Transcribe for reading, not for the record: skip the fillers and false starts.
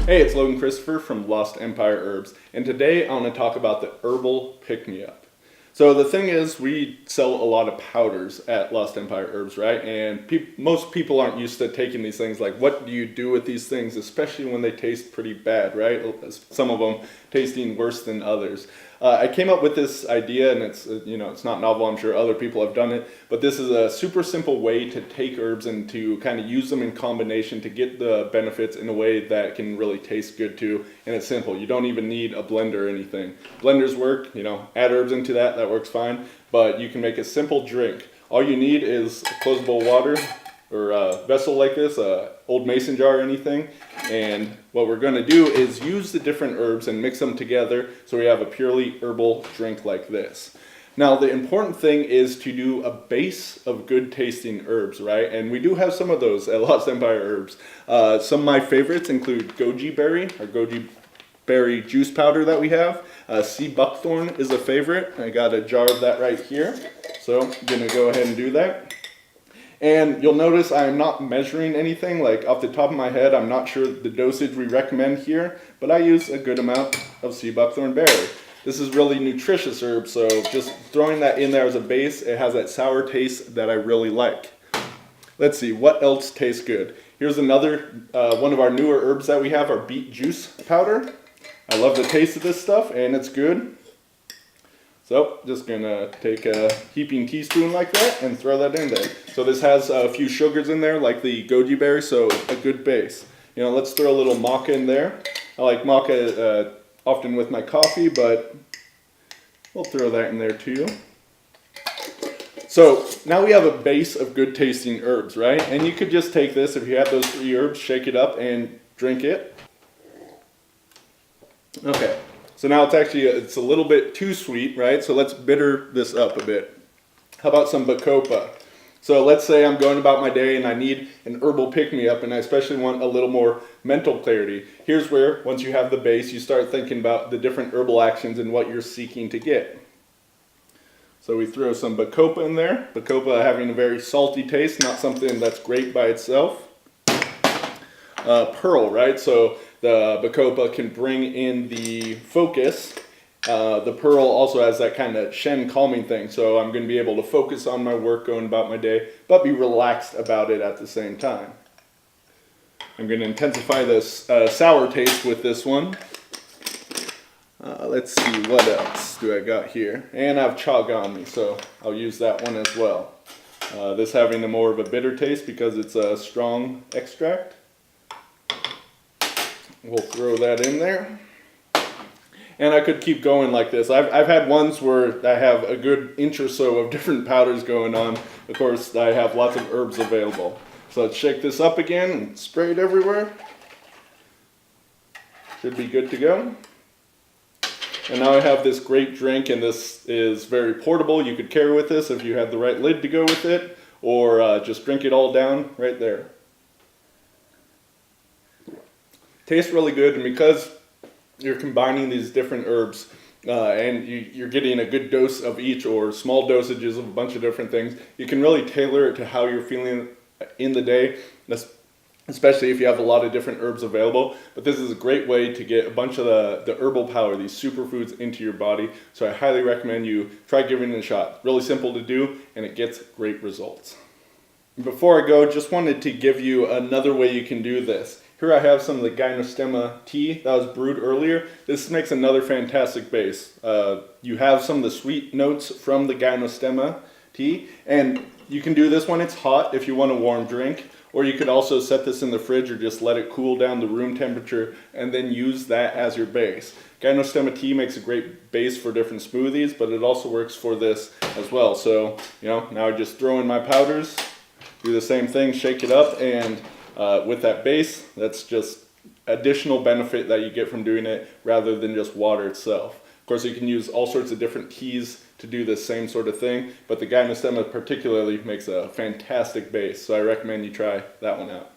Hey, it's Logan Christopher from Lost Empire Herbs, and today I want to talk about the Herbal Pick Me Up. So the thing is, we sell a lot of powders at Lost Empire Herbs, right? And most people aren't used to taking these things. Like, what do you do with these things, especially when they taste pretty bad, right? Some of them tasting worse than others. I came up with this idea, and it's not novel. I'm sure other people have done it, but this is a super simple way to take herbs and to kind of use them in combination to get the benefits in a way that can really taste good too. And it's simple. You don't even need a blender or anything. Blenders work, add herbs into that works fine, but you can make a simple drink. All you need is closable water or a vessel like this, a old mason jar or anything. And what we're going to do is use the different herbs and mix them together so we have a purely herbal drink like this. Now, the important thing is to do a base of good tasting herbs, right? And we do have some of those at Lost Empire Herbs. Some of my favorites include goji berry, or goji berry juice powder that we have. Sea buckthorn is a favorite. I got a jar of that right here. So I'm going to go ahead and do that. And you'll notice I'm not measuring anything, like off the top of my head. I'm not sure the dosage we recommend here, but I use a good amount of sea buckthorn berry. This is really nutritious herb, so just throwing that in there as a base, it has that sour taste that I really like. Let's see, what else tastes good? Here's another one of our newer herbs that we have, our beet juice powder. I love the taste of this stuff, and it's good. So, just gonna take a heaping teaspoon like that and throw that in there. So this has a few sugars in there, like the goji berry, so a good base. Let's throw a little maca in there. I like maca often with my coffee, but we'll throw that in there too. So now we have a base of good tasting herbs, right? And you could just take this, if you have those 3 herbs, shake it up and drink it. Okay. So now it's a little bit too sweet, right? So let's bitter this up a bit. How about some bacopa? So let's say I'm going about my day and I need an herbal pick-me-up, and I especially want a little more mental clarity. Here's where, once you have the base, you start thinking about the different herbal actions and what you're seeking to get. So we throw some bacopa in there. Bacopa having a very salty taste, not something that's great by itself. Pearl, right? So the bacopa can bring in the focus. The pearl also has that kind of Shen calming thing, so I'm going to be able to focus on my work going about my day, but be relaxed about it at the same time. I'm going to intensify this sour taste with this one. Let's see, what else do I got here? And I have chaga on me, so I'll use that one as well. This having a more of a bitter taste because it's a strong extract. We'll throw that in there. And I could keep going like this. I've had ones where I have a good inch or so of different powders going on. Of course, I have lots of herbs available. So let's shake this up again and spray it everywhere. Should be good to go. And now I have this great drink, and this is very portable. You could carry with this if you had the right lid to go with it, or just drink it all down right there. Tastes really good, and because you're combining these different herbs and you're getting a good dose of each, or small dosages of a bunch of different things, you can really tailor it to how you're feeling in the day, especially if you have a lot of different herbs available. But this is a great way to get a bunch of the herbal power, these superfoods, into your body. So I highly recommend you try giving it a shot. Really simple to do, and it gets great results. Before I go, just wanted to give you another way you can do this. Here I have some of the Gynostemma tea that was brewed earlier. This makes another fantastic base. You have some of the sweet notes from the Gynostemma tea, and you can do this when it's hot if you want a warm drink, or you could also set this in the fridge or just let it cool down to room temperature and then use that as your base. Gynostemma tea makes a great base for different smoothies, but it also works for this as well. So, now I just throw in my powders, do the same thing, shake it up, and with that base, that's just additional benefit that you get from doing it rather than just water itself. Of course, you can use all sorts of different teas to do the same sort of thing, but the Gynostemma particularly makes a fantastic base, so I recommend you try that one out.